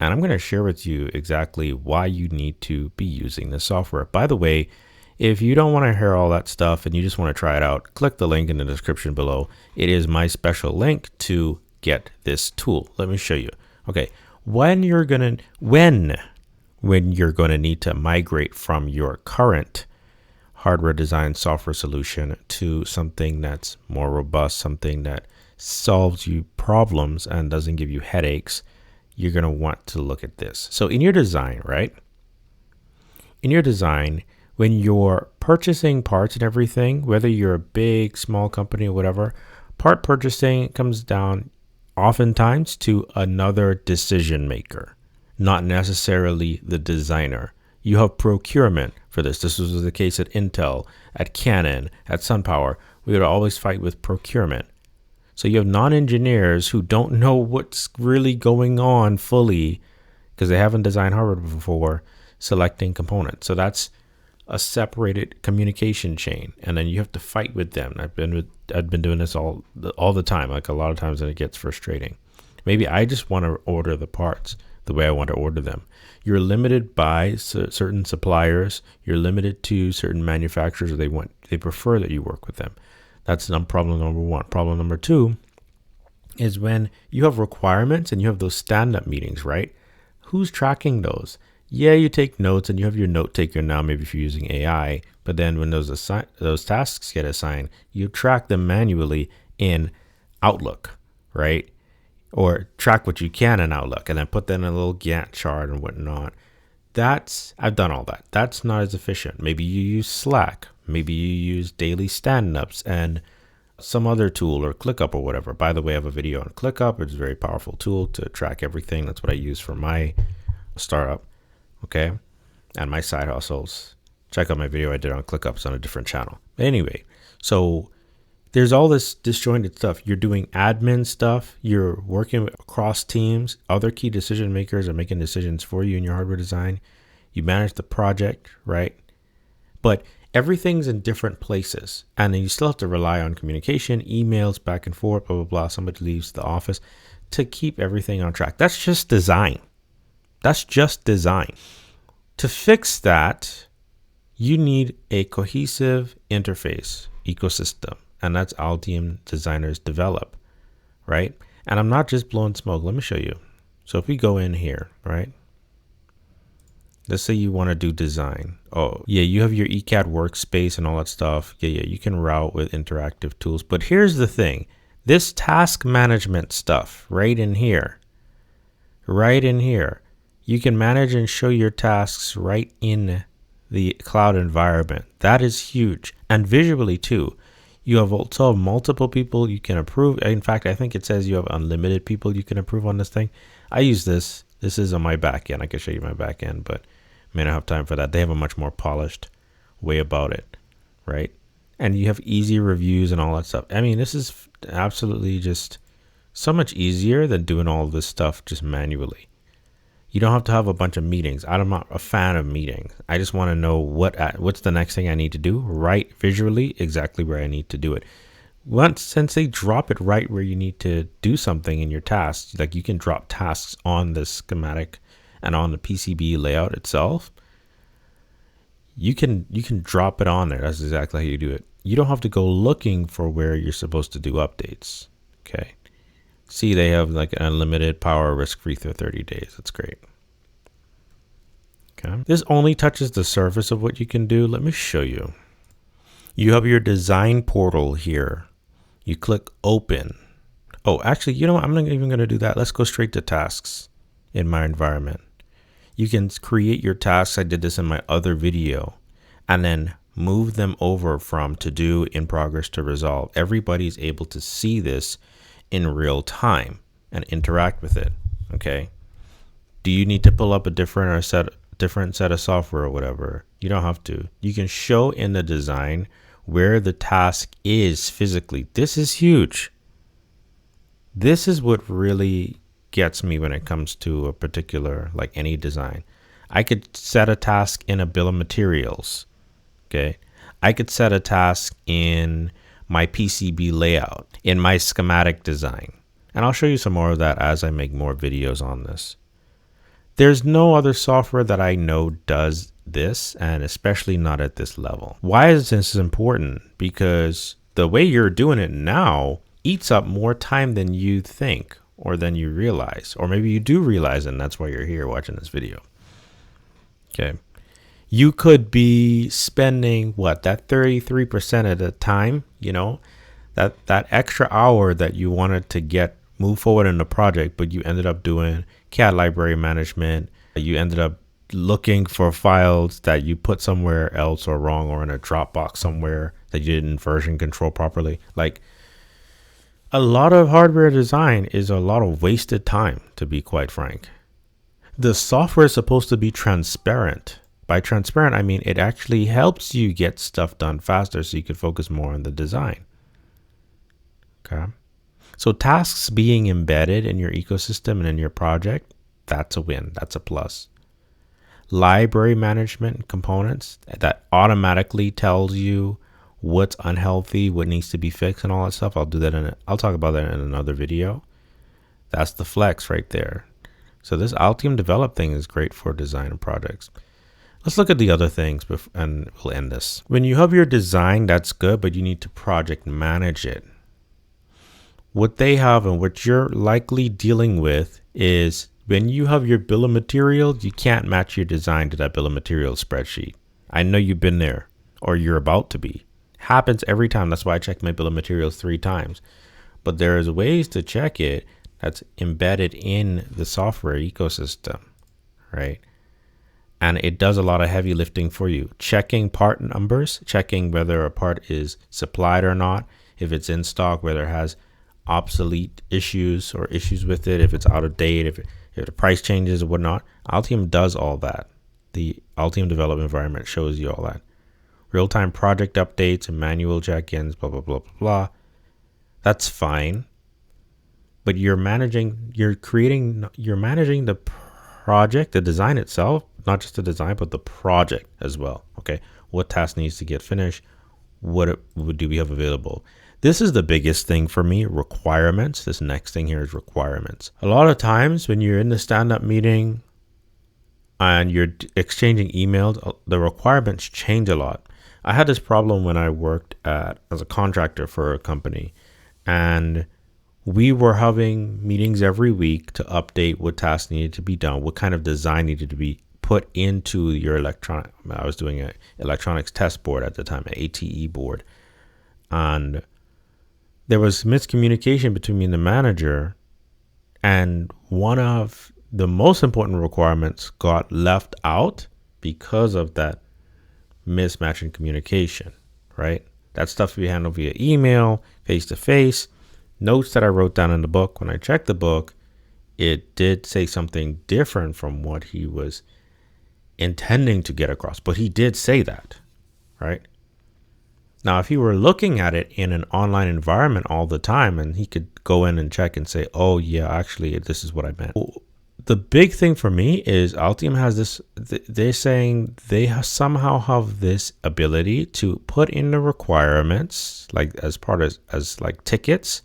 And I'm going to share with you exactly why you need to be using this software. By the way, if you don't want to hear all that stuff and you just want to try it out, click the link in the description below. It is my special link to get this tool. Let me show you. Okay, when you're going to need to migrate from your current hardware design software solution to something that's more robust, something that solves you problems and doesn't give you headaches, you're going to want to look at this. So in your design, right? In your design, when you're purchasing parts and everything, whether you're a big, small company or whatever, part purchasing comes down oftentimes to another decision maker, not necessarily the designer. You have procurement for this. This was the case at Intel, at Canon, at SunPower. We would always fight with procurement. So you have non-engineers who don't know what's really going on fully because they haven't designed hardware before, selecting components. So that's a separated communication chain, and then you have to fight with them. I've been doing this all the time, like a lot of times, and it gets frustrating. Maybe I just want to order the parts the way I want to order them. You're limited by certain suppliers. You're limited to certain manufacturers. They prefer that you work with them. That's problem number one. Problem number two is when you have requirements and you have those stand-up meetings, right? Who's tracking those? Yeah, you take notes and you have your note taker now, maybe if you're using AI, but then when those tasks get assigned, you track them manually in Outlook, right? Or track what you can in Outlook and then put that in a little Gantt chart and whatnot. I've done all that. That's not as efficient. Maybe you use Slack. Maybe you use daily stand-ups and some other tool or ClickUp or whatever. By the way, I have a video on ClickUp. It's a very powerful tool to track everything. That's what I use for my startup, okay, and my side hustles. Check out my video I did on ClickUps on a different channel. Anyway, so there's all this disjointed stuff. You're doing admin stuff. You're working across teams. Other key decision makers are making decisions for you in your hardware design. You manage the project, right? But everything's in different places. And then you still have to rely on communication, emails, back and forth, blah, blah, blah. Somebody leaves the office to keep everything on track. That's just design. That's just design. To fix that, you need a cohesive interface ecosystem. And that's Altium Designers Develop, right? And I'm not just blowing smoke. Let me show you. So if we go in here, right? Let's say you want to do design. Oh, yeah, you have your ECAD workspace and all that stuff. Yeah, you can route with interactive tools. But here's the thing. This task management stuff right in here, you can manage and show your tasks right in the cloud environment. That is huge. And visually too. You have also multiple people you can approve. In fact, I think it says you have unlimited people you can approve on this thing. I use this. This is on my back end. I can show you my back end, but I may not have time for that. They have a much more polished way about it, right? And you have easy reviews and all that stuff. I mean, this is absolutely just so much easier than doing all this stuff just manually. You don't have to have a bunch of meetings. I'm not a fan of meetings. I just want to know what's the next thing I need to do, right visually, exactly where I need to do it. Since they drop it right where you need to do something in your tasks, like you can drop tasks on the schematic and on the PCB layout itself, you can drop it on there. That's exactly how you do it. You don't have to go looking for where you're supposed to do updates. Okay. See, they have like an unlimited power risk-free for 30 days. That's great. Okay. This only touches the surface of what you can do. Let me show you. You have your design portal here. You click open. Oh, actually, you know what? I'm not even going to do that. Let's go straight to tasks in my environment. You can create your tasks. I did this in my other video, and then move them over from to do, in progress, to resolve. Everybody's able to see this in real time and interact with it. Okay. Do you need to pull up a different set of software or whatever? You don't have to. You can show in the design where the task is physically. This is huge. This is what really gets me when it comes to a particular, like any design. I could set a task in a bill of materials. Okay. I could set a task in my PCB layout, in my schematic design. And I'll show you some more of that as I make more videos on this. There's no other software that I know does this, and especially not at this level. Why is this important? Because the way you're doing it now eats up more time than you think or than you realize, or maybe you do realize, and that's why you're here watching this video. Okay. You could be spending that 33% of the time, that extra hour that you wanted to move forward in the project, but you ended up doing CAD library management. You ended up looking for files that you put somewhere else or wrong, or in a Dropbox somewhere that you didn't version control properly. Like, a lot of hardware design is a lot of wasted time, to be quite frank. The software is supposed to be transparent. By transparent, I mean it actually helps you get stuff done faster so you can focus more on the design. Okay. So tasks being embedded in your ecosystem and in your project, that's a win. That's a plus. Library management components that automatically tells you what's unhealthy, what needs to be fixed, and all that stuff. I'll talk about that in another video. That's the flex right there. So this Altium Develop thing is great for design and projects. Let's look at the other things and we'll end this. When you have your design, that's good, but you need to project manage it. What they have and what you're likely dealing with is when you have your bill of materials, you can't match your design to that bill of materials spreadsheet. I know you've been there, or you're about to be. Happens every time. That's why I check my bill of materials 3 times. But there's ways to check it that's embedded in the software ecosystem, right? And it does a lot of heavy lifting for you. Checking part numbers, checking whether a part is supplied or not, if it's in stock, whether it has obsolete issues or issues with it, if it's out of date, if the price changes or whatnot. Altium does all that. The Altium Develop environment shows you all that. Real-time project updates and manual check-ins, blah, blah, blah, blah, blah. That's fine. But you're managing the project, the design itself, not just the design, but the project as well. Okay. What task needs to get finished? What do we have available? This is the biggest thing for me, requirements. This next thing here is requirements. A lot of times when you're in the stand-up meeting and you're exchanging emails, the requirements change a lot. I had this problem when I worked as a contractor for a company, and we were having meetings every week to update what tasks needed to be done, what kind of design needed to be put into your I was doing an electronics test board at the time, an ATE board. And there was miscommunication between me and the manager, and one of the most important requirements got left out because of that mismatch in communication, right? That stuff we handle via email, face-to-face. Notes that I wrote down in the book, when I checked the book, it did say something different from what he was intending to get across, but he did say that, right? Now, if he were looking at it in an online environment all the time, and he could go in and check and say, oh yeah, actually, this is what I meant. The big thing for me is Altium has this, they're saying they somehow have this ability to put in the requirements, like as part of, as like tickets,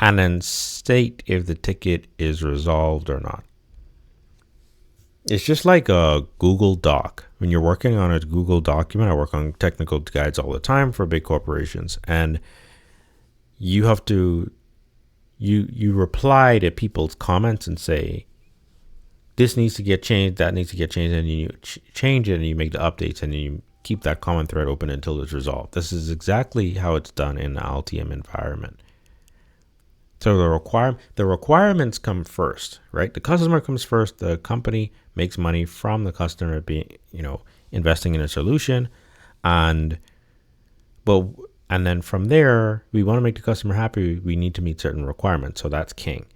and then state if the ticket is resolved or not. It's just like a Google Doc. When you're working on a Google document, I work on technical guides all the time for big corporations, and you have to, you reply to people's comments and say, this needs to get changed, that needs to get changed, and you change it and you make the updates and you keep that comment thread open until it's resolved. This is exactly how it's done in the Altium environment. So the requirements come first, right? The customer comes first. The company makes money from the customer being, investing in a solution, and then from there, we want to make the customer happy. We need to meet certain requirements. So that's king.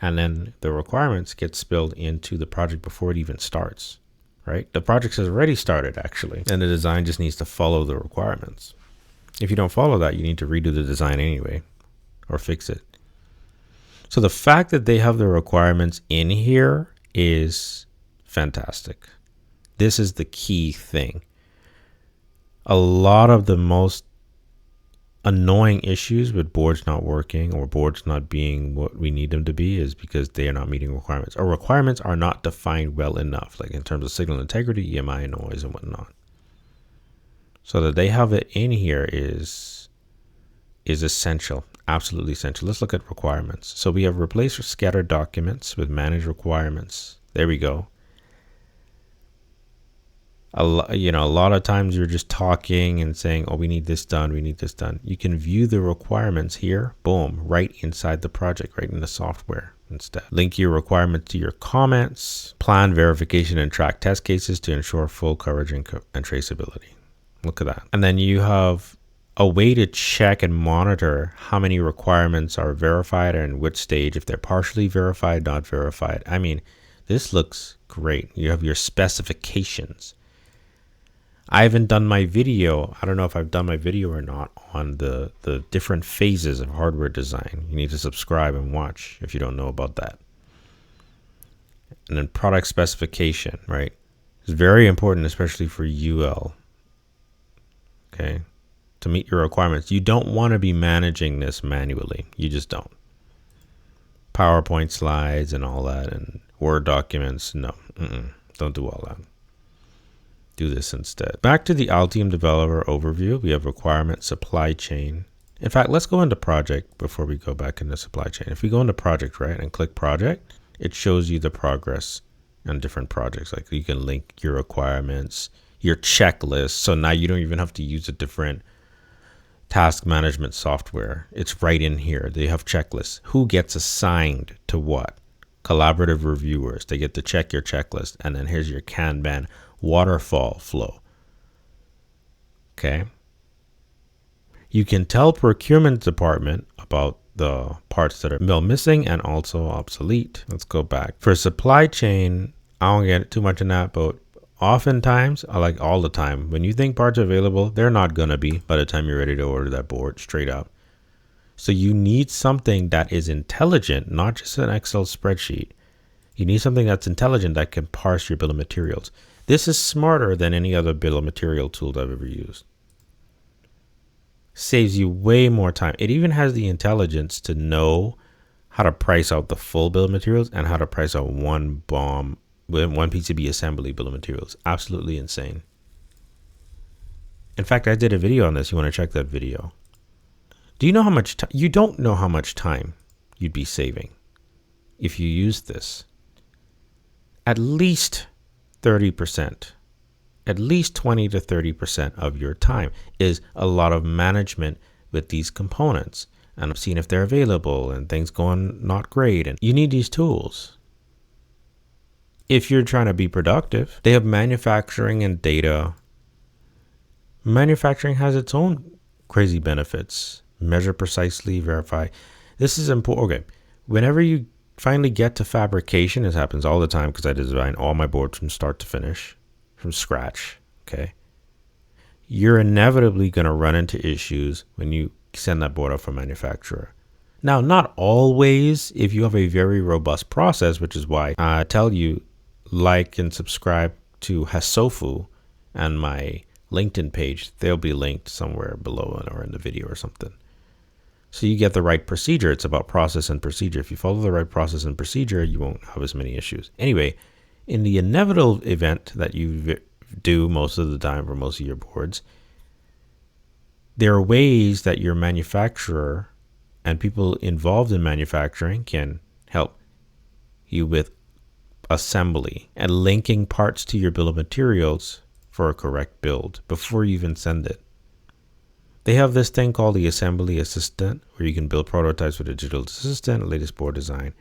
And then the requirements get spilled into the project before it even starts, right? The project has already started actually, and the design just needs to follow the requirements. If you don't follow that, you need to redo the design anyway, or fix it. So the fact that they have the requirements in here is fantastic. This is the key thing. A lot of the most annoying issues with boards not working or boards not being what we need them to be is because they are not meeting requirements, or requirements are not defined well enough, like in terms of signal integrity, EMI, noise, and whatnot. So that they have it in here is essential, absolutely essential. Let's look at requirements. So we have replace scattered documents with manage requirements. There we go. A lot of times you're just talking and saying, oh, we need this done, we need this done. You can view the requirements here, boom, right inside the project, right in the software instead. Link your requirements to your comments, plan verification and track test cases to ensure full coverage and traceability. Look at that. And then you have a way to check and monitor how many requirements are verified and which stage, if they're partially verified, not verified. I mean, this looks great. You have your specifications. I haven't done my video. I don't know if I've done my video or not on the different phases of hardware design. You need to subscribe and watch if you don't know about that. And then product specification, right? It's very important, especially for UL. Okay. To meet your requirements. You don't want to be managing this manually. You just don't. PowerPoint slides and all that and Word documents. No, don't do all that. Do this instead. Back to the Altium Developer overview. We have requirement, supply chain. In fact, let's go into project before we go back into supply chain. If we go into project, right, and click project, it shows you the progress on different projects. Like you can link your requirements, your checklist. So now you don't even have to use a different task management software. It's right in here. They have checklists. Who gets assigned to what? Collaborative reviewers. They get to check your checklist. And then here's your Kanban waterfall flow. Okay. You can tell procurement department about the parts that are missing and also obsolete. Let's go back. For supply chain, I won't get too much in that, but oftentimes, like all the time, when you think parts are available, they're not going to be by the time you're ready to order that board straight up. So you need something that is intelligent, not just an Excel spreadsheet. You need something that's intelligent that can parse your bill of materials. This is smarter than any other bill of material tool I've ever used. Saves you way more time. It even has the intelligence to know how to price out the full bill of materials and how to price out one BOM with one PCB assembly bill of materials. Absolutely insane. In fact, I did a video on this. You want to check that video. Do you know how much time? You don't know how much time you'd be saving if you use this. At least 30%, at least 20 to 30% of your time is a lot of management with these components and seeing if they're available and things going not great. And you need these tools. If you're trying to be productive, they have manufacturing and data. Manufacturing has its own crazy benefits. Measure precisely, verify. This is important. Okay. Whenever you finally get to fabrication, this happens all the time because I design all my boards from start to finish, from scratch. Okay. You're inevitably going to run into issues when you send that board out from manufacturer. Now, not always. If you have a very robust process, which is why I tell you, like and subscribe to Hasofu and my LinkedIn page. They'll be linked somewhere below or in the video or something. So you get the right procedure. It's about process and procedure. If you follow the right process and procedure, you won't have as many issues. Anyway, in the inevitable event that you do most of the time for most of your boards, there are ways that your manufacturer and people involved in manufacturing can help you with assembly and linking parts to your bill of materials for a correct build before you even send it. They have this thing called the Assembly Assistant, where you can build prototypes with a digital assistant, latest board design,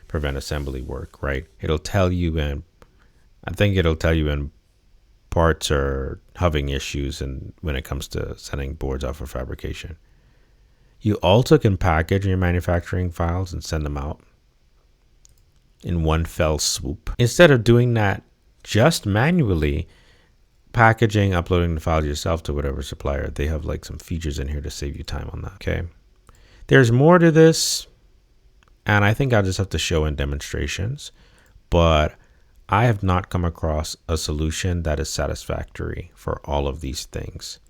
prevent assembly work, right? It'll tell you when parts are having issues and when it comes to sending boards out for fabrication. You also can package your manufacturing files and send them out in one fell swoop. Instead of doing that just manually, packaging, uploading the files yourself to whatever supplier, they have like some features in here to save you time on that. Okay. There's more to this, and I think I'll just have to show in demonstrations, but I have not come across a solution that is satisfactory for all of these things.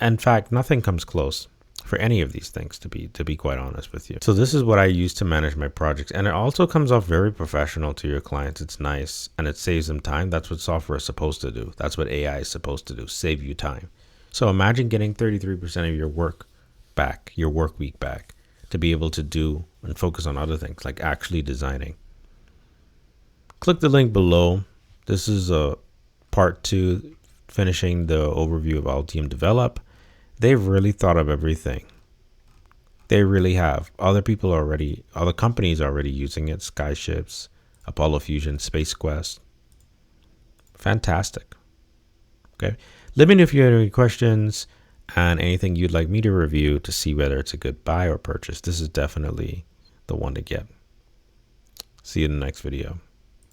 In fact, nothing comes close for any of these things, to be quite honest with you. So this is what I use to manage my projects, and it also comes off very professional to your clients. It's nice and it saves them time. That's what software is supposed to do. That's what AI is supposed to do, save you time. So imagine getting 33% of your work back, your work week back, to be able to do and focus on other things like actually designing. Click the link below. This is a part 2, finishing the overview of Altium Develop. They've really thought of everything. They really have. Other companies are already using it. Skyships, Apollo Fusion, Space Quest. Fantastic. Okay. Let me know if you have any questions and anything you'd like me to review to see whether it's a good buy or purchase. This is definitely the one to get. See you in the next video.